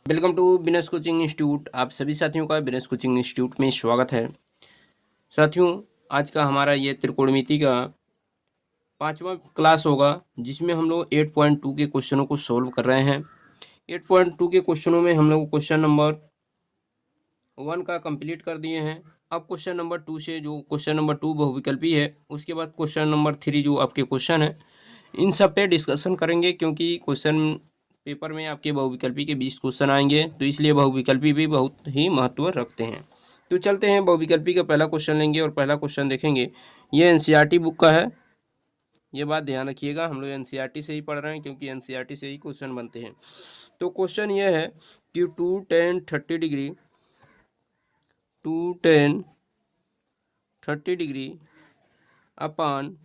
Welcome to business coaching institute. आप सभी साथियों का बिजनेस कोचिंग इंस्टीट्यूट में स्वागत है। साथियों, आज का हमारा ये त्रिकोणमिति का 5वां क्लास होगा, जिसमें हम लोग 8.2 के क्वेश्चनों को सॉल्व कर रहे हैं। 8.2 के क्वेश्चनों में हम लोग क्वेश्चन नंबर 1 का कंप्लीट कर दिए हैं। अब क्वेश्चन नंबर 2 से, जो क्वेश्चन नंबर 2 बहुविकल्पी है, उसके बाद क्वेश्चन नंबर 3 जो आपके क्वेश्चन है, इन सब पे डिस्कशन करेंगे, क्योंकि क्वेश्चन पेपर में आपके बहुविकल्पी के 20 क्वेश्चन आएंगे, तो इसलिए बहुविकल्पी भी बहुत ही महत्व रखते हैं। तो चलते हैं, बहुविकल्पी का पहला क्वेश्चन लेंगे और पहला क्वेश्चन देखेंगे। ये एनसीईआरटी बुक का है, ये बात ध्यान रखिएगा। हम लोग एनसीईआरटी से ही पढ़ रहे हैं, क्योंकि एनसीईआरटी से ही क्वेश्चन बनते हैं। तो क्वेश्चन ये है कि 2 tan 30 डिग्री 2 tan 30 डिग्री अपान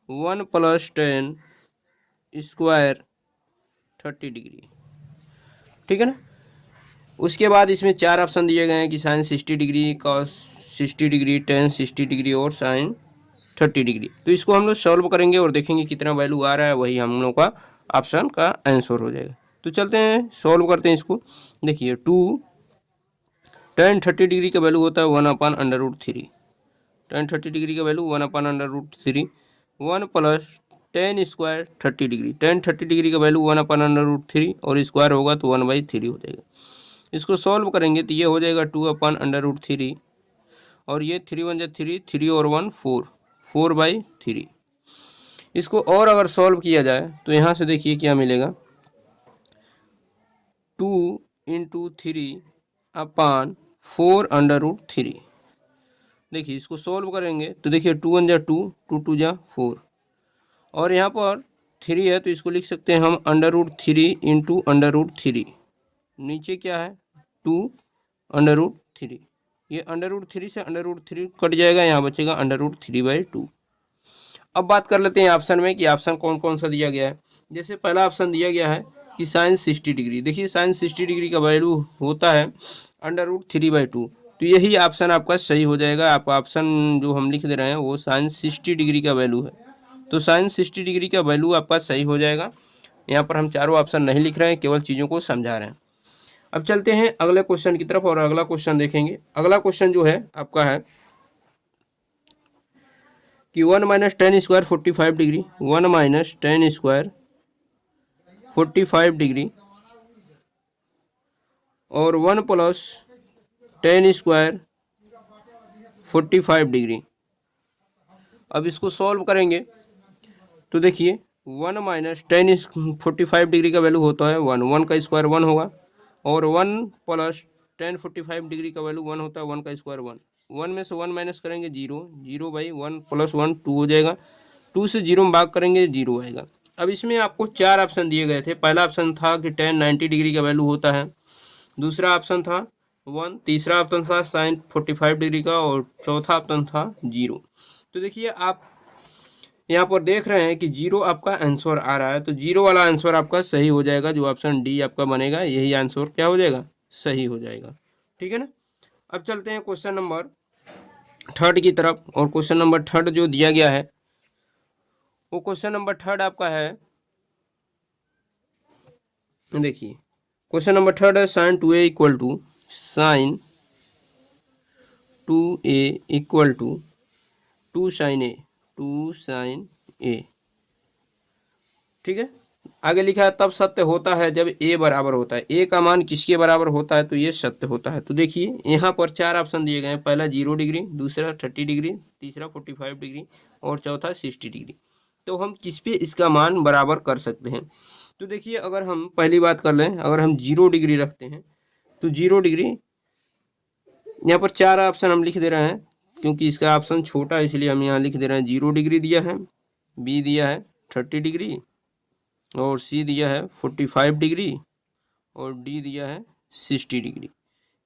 1 + tan स्क्वायर 30 डिग्री, ठीक है ना। उसके बाद इसमें 4 ऑप्शन दिए गए हैं कि sine 60 degree, cos 60 degree, tan 60 degree और साइन 30 डिग्री। तो इसको हम लोग सॉल्व करेंगे और देखेंगे कितना वैल्यू आ रहा है, वही हम लोग का ऑप्शन का आंसर हो जाएगा। तो चलते हैं, सॉल्व करते हैं इसको। देखिए, 2 tan 30 डिग्री का वैल्यू होता है 1/√3। tan 30 डिग्री का value 1/√3। 1 + tan square 30 degree, tan 30 degree का वैल्यू 1/√3 और स्क्वायर होगा तो 1/3 हो जाएगा। इसको सॉल्व करेंगे तो ये हो जाएगा 2/√3 और ये 3 × 1 = 3, 3 और 1 4, 4/3। इसको और अगर सॉल्व किया जाए तो यहाँ से देखिए क्या मिलेगा, 2 × 3/4√3। देखिए, इसको सॉल्व करेंगे तो देखिए 2 × 1 = 2, 2 × 2 = 4 और यहाँ पर 3 है तो इसको लिख सकते हैं हम √3 × √3। नीचे क्या है, 2√3। ये √3 से √3 कट जाएगा, यहाँ बचेगा √3/2। अब बात कर लेते हैं ऑप्शन में कि ऑप्शन कौन कौन सा दिया गया है। जैसे पहला ऑप्शन दिया गया है कि साइन 60 डिग्री। देखिए, साइन 60 डिग्री का वैल्यू होता है √3/2, तो यही ऑप्शन आपका सही हो जाएगा। आपका ऑप्शन जो हम लिख दे रहे हैं वो साइन 60 डिग्री का वैल्यू है, तो साइन 60 डिग्री का वैल्यू आपका सही हो जाएगा। यहाँ पर हम चारों ऑप्शन नहीं लिख रहे हैं, केवल चीज़ों को समझा रहे हैं। अब चलते हैं अगले क्वेश्चन की तरफ और अगला क्वेश्चन देखेंगे। अगला क्वेश्चन जो है आपका है कि 1 - tan square 45 degree, 1 - tan square 45 degree और 1 + tan स्क्वायर 45 डिग्री। अब इसको सॉल्व करेंगे तो देखिए, 1 - tan 45 डिग्री का वैल्यू होता है 1, 1 का स्क्वायर 1 होगा और 1 + tan 45 डिग्री का वैल्यू 1 होता है, 1 का स्क्वायर 1। 1 में से 1 माइनस करेंगे 0, 0/1 + 1 2 हो जाएगा। 2 से 0 में भाग करेंगे 0 आएगा। अब इसमें आपको 4 ऑप्शन दिए गए थे। पहला ऑप्शन था कि tan 90 डिग्री का वैल्यू होता है, दूसरा ऑप्शन था 1, तीसरा ऑप्शन था साइन 45 डिग्री का और चौथा ऑप्शन था 0। तो देखिए, आप यहाँ पर देख रहे हैं कि 0 आपका आंसर आ रहा है, तो 0 वाला आंसर आपका सही हो जाएगा। जो ऑप्शन डी आपका बनेगा, यही आंसर क्या हो जाएगा, सही हो जाएगा, ठीक है ना। अब चलते हैं क्वेश्चन नंबर 3 की तरफ, और क्वेश्चन नंबर 3 जो दिया गया है वो क्वेश्चन नंबर 3 आपका है, देखिए क्वेश्चन नंबर 3 है sign 2a = sign 2a = 2 sin a, 2 sin a, ठीक है। आगे लिखा है तब सत्य होता है जब a बराबर होता है। a का मान किसके बराबर होता है, तो ये सत्य होता है। तो देखिए, यहाँ पर 4 ऑप्शन दिए गए हैं। पहला 0 डिग्री, दूसरा 30 डिग्री, तीसरा 45 डिग्री और चौथा 60 डिग्री। तो हम किस पे इसका मान बराबर कर सकते हैं। तो देखिए, अगर हम पहली बात कर लें, अगर हम 0 डिग्री रखते हैं तो 0 डिग्री, यहाँ पर 4 ऑप्शन हम लिख दे रहे हैं, क्योंकि इसका ऑप्शन छोटा है इसलिए हम यहाँ लिख दे रहे हैं। 0 डिग्री दिया है, बी दिया है 30 डिग्री और सी दिया है 45 डिग्री और डी दिया है 60 डिग्री।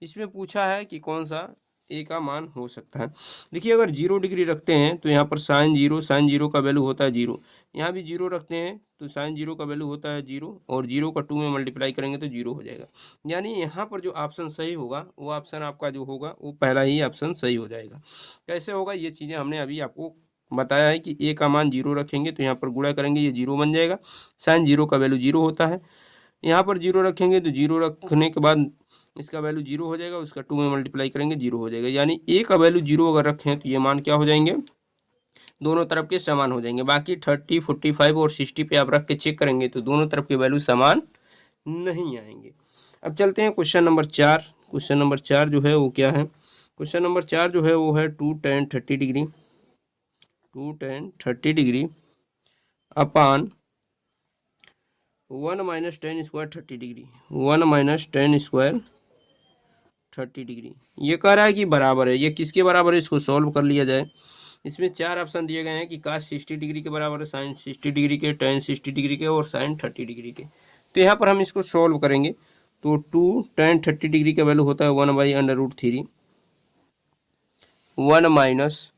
इसमें पूछा है कि कौन सा ए का मान हो सकता है। देखिए, अगर 0 डिग्री रखते हैं तो यहाँ पर साइन 0 का वैल्यू होता है 0। यहाँ भी 0 रखते हैं तो साइन 0 का वैल्यू होता है 0 और 0 का 2 में मल्टीप्लाई करेंगे तो 0 हो जाएगा। यानी यहाँ पर जो ऑप्शन सही होगा वो ऑप्शन आपका जो होगा वो पहला ही ऑप्शन सही हो जाएगा। कैसे होगा, ये चीज़ें हमने अभी आपको बताया है कि ए का मान 0 रखेंगे तो यहाँ पर गुणा करेंगे, ये 0 बन जाएगा। साइन 0 का वैल्यू 0 होता है, यहाँ पर 0 रखेंगे तो 0 रखने के बाद इसका वैल्यू 0 हो जाएगा, उसका 2 में मल्टीप्लाई करेंगे 0 हो जाएगा। यानी ए का वैल्यू 0 अगर रखें तो ये मान क्या हो जाएंगे, दोनों तरफ के समान हो जाएंगे। बाकी 30, 45 और 60 पे आप रख के चेक करेंगे तो दोनों तरफ के वैल्यू समान नहीं आएंगे। अब चलते हैं क्वेश्चन नंबर 4। क्वेश्चन नंबर 4 जो है वो क्या है, क्वेश्चन नंबर 4 जो है वो है 2 tan 30 डिग्री, 2 tan 30 डिग्री अपान 1 minus ten square 30 degree, 1 minus ten square 30 degree. ये कह रहा है कि बराबर है, ये किसके बराबर है, इसको सॉल्व कर लिया जाए। इसमें 4 ऑप्शन दिए गए हैं कि cos 60 डिग्री के बराबर है, sin 60 डिग्री के, tan 60 डिग्री के और sin 30 डिग्री के। तो यहाँ पर हम इसको सॉल्व करेंगे तो 2 tan 30 डिग्री का वैल्यू होता है 1/√3, 1 माइनस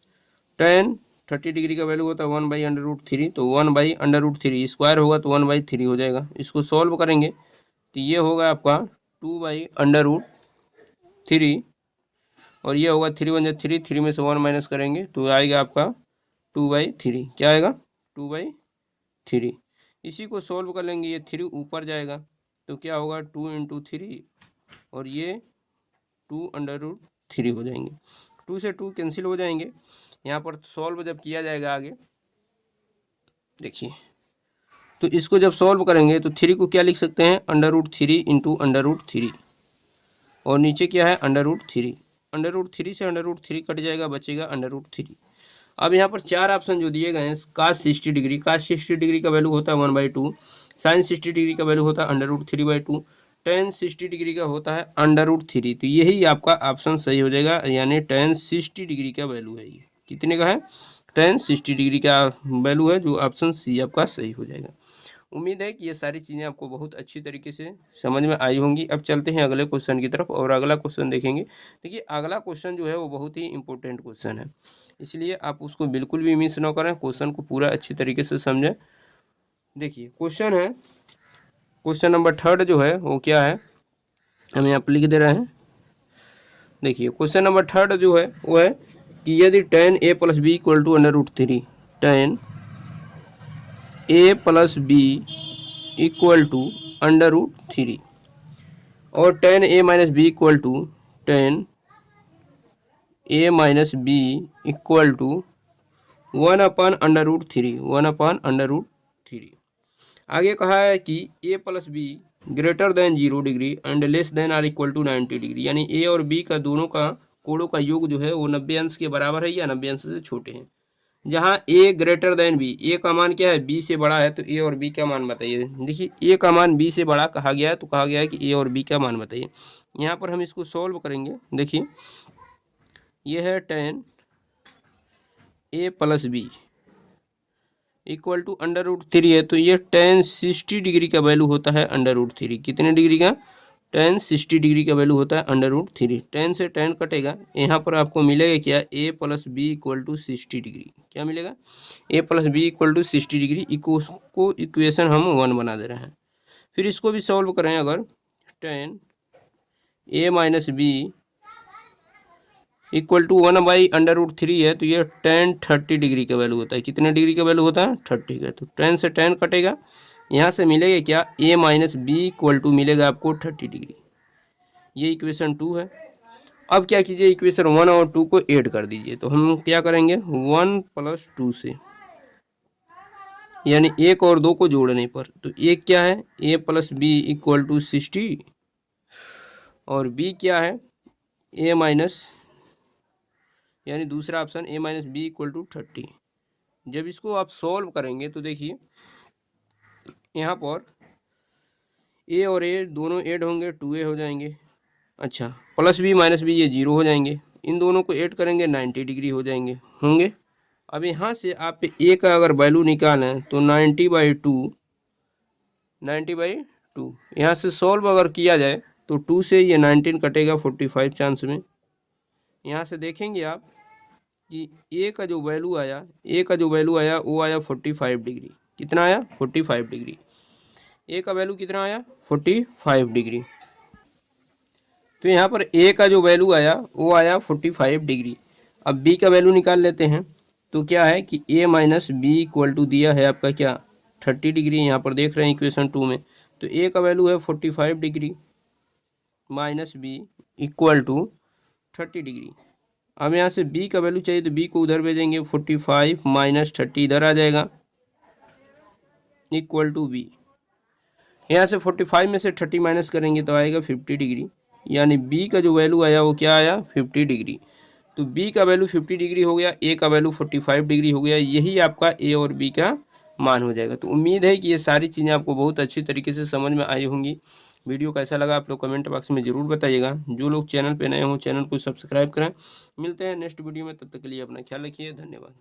tan 30 डिग्री का वैल्यू होता है 1/√3, तो 1/√3 स्क्वायर होगा तो 1/3 हो जाएगा। इसको सॉल्व करेंगे तो ये होगा आपका 2/√3 और ये होगा 3 × 3, 3 में से 1 माइनस करेंगे तो आएगा आपका 2/3। क्या आएगा, 2/3। इसी को सॉल्व कर लेंगे, ये 3 ऊपर जाएगा तो क्या होगा 2 × 3 और ये 2/√3 हो जाएंगे। 2 से 2 कैंसिल हो जाएंगे। यहाँ पर सॉल्व जब किया जाएगा आगे देखिए, तो इसको जब सॉल्व करेंगे तो 3 को क्या लिख सकते हैं, √3 × √3 और नीचे क्या है √3, √3 से √3 कट जाएगा, बचेगा √3। अब यहाँ पर 4 ऑप्शन जो दिए गए हैं, cos 60 डिग्री, cos 60 डिग्री का वैल्यू होता है 1/2, sin 60 डिग्री का वैल्यू होता है √3/2, tan 60 डिग्री का होता है √3। तो यही आपका ऑप्शन सही हो जाएगा, यानी tan 60 डिग्री का वैल्यू है। ये कितने का है, tan 60 डिग्री का वैल्यू है, जो ऑप्शन सी आपका सही हो जाएगा। उम्मीद है कि ये सारी चीज़ें आपको बहुत अच्छी तरीके से समझ में आई होंगी। अब चलते हैं अगले क्वेश्चन की तरफ और अगला क्वेश्चन देखेंगे। देखिए अगला क्वेश्चन जो है वो बहुत ही इंपॉर्टेंट क्वेश्चन है, इसलिए आप उसको बिल्कुल भी मिस ना करें, क्वेश्चन को पूरा अच्छी तरीके से समझें। देखिए क्वेश्चन है, क्वेश्चन नंबर 3 जो है वो क्या है, हम यहाँ पर लिख दे रहे हैं। देखिए क्वेश्चन नंबर 3 जो है वो है कि यदि tan a + b = √3, tan a + b = √3 और tan a - b = tan a - b = 1/√3, 1/√3। आगे कहा है कि a + b > 0 degree and < 90 degree, यानी a और b का दोनों का कोणों का योग जो है वो 90 अंश के बराबर है या 90 अंश से छोटे हैं। जहाँ a > b, a का मान क्या है, b से बड़ा है, तो a और b का मान बताइए। देखिए a का मान b से बड़ा कहा गया है, तो कहा गया है कि a और b का मान बताइए। यहाँ पर हम इसको सॉल्व करेंगे। देखिए ये है tan a + b = √3 है, तो ये tan 60 डिग्री का वैल्यू होता है √3। कितने डिग्री का, tan 60 डिग्री का वैल्यू होता है √3। tan से tan कटेगा, यहाँ पर आपको मिलेगा क्या, a + b = 60 डिग्री। क्या मिलेगा, a + b = 60 डिग्री। को इक्वेशन हम 1 बना दे रहे हैं। फिर इसको भी सॉल्व करें, अगर tan a - b = 1/√3 है, तो ये tan 30 डिग्री का वैल्यू होता है। कितने डिग्री का वैल्यू होता है, 30 का। तो tan से tan कटेगा, यहाँ से मिलेगा क्या, a - b = मिलेगा आपको 30 डिग्री। ये इक्वेशन 2 है। अब क्या कीजिए, इक्वेशन 1 और 2 को ऐड कर दीजिए। तो हम क्या करेंगे, 1 + 2 से, यानी 1 और 2 को जोड़ने पर, तो एक क्या है, a + b = 60 और b क्या है, a- यानी दूसरा ऑप्शन a - b = 30। जब इसको आप सॉल्व करेंगे तो देखिए यहाँ पर a और a दोनों ऐड होंगे, 2a हो जाएंगे। अच्छा, +b - b ये 0 हो जाएंगे। इन दोनों को ऐड करेंगे 90 डिग्री हो जाएंगे होंगे। अब यहाँ से आप a का अगर वैल्यू निकालें तो 90/2, 90/2 यहाँ से सॉल्व अगर किया जाए तो 2 से ये 19 कटेगा 45 चांस में। यहाँ से देखेंगे आप कि a का जो वैल्यू आया वो आया 45 डिग्री। कितना आया, 45 डिग्री। a का वैल्यू कितना आया, 45 डिग्री। तो यहाँ पर a का जो वैल्यू आया वो आया 45 डिग्री। अब b का वैल्यू निकाल लेते हैं। तो क्या है कि a - b = दिया है आपका क्या, 30 डिग्री। यहाँ पर देख रहे हैं इक्वेशन 2 में, तो ए का वैल्यू है 45 degree minus B equal to 30 degree. अब यहाँ से बी का वैल्यू चाहिए तो बी को उधर भेजेंगे, 45 माइनस 30 इधर आ जाएगा इक्वल टू बी। यहाँ से 45 में से 30 माइनस करेंगे तो आएगा 50 डिग्री, यानी बी का जो वैल्यू आया वो क्या आया 50 डिग्री। तो बी का वैल्यू 50 डिग्री हो गया, ए का वैल्यू 45 डिग्री हो गया, यही आपका ए और बी का मान हो जाएगा। तो उम्मीद है कि ये सारी चीज़ें आपको बहुत अच्छी तरीके से समझ में आई होंगी। वीडियो कैसा लगा आप लोग कमेंट बॉक्स में ज़रूर बताइएगा। जो लोग चैनल पे नए हों चैनल को सब्सक्राइब करें। मिलते हैं नेक्स्ट वीडियो में, तब तक के लिए अपना ख्याल रखिए। धन्यवाद।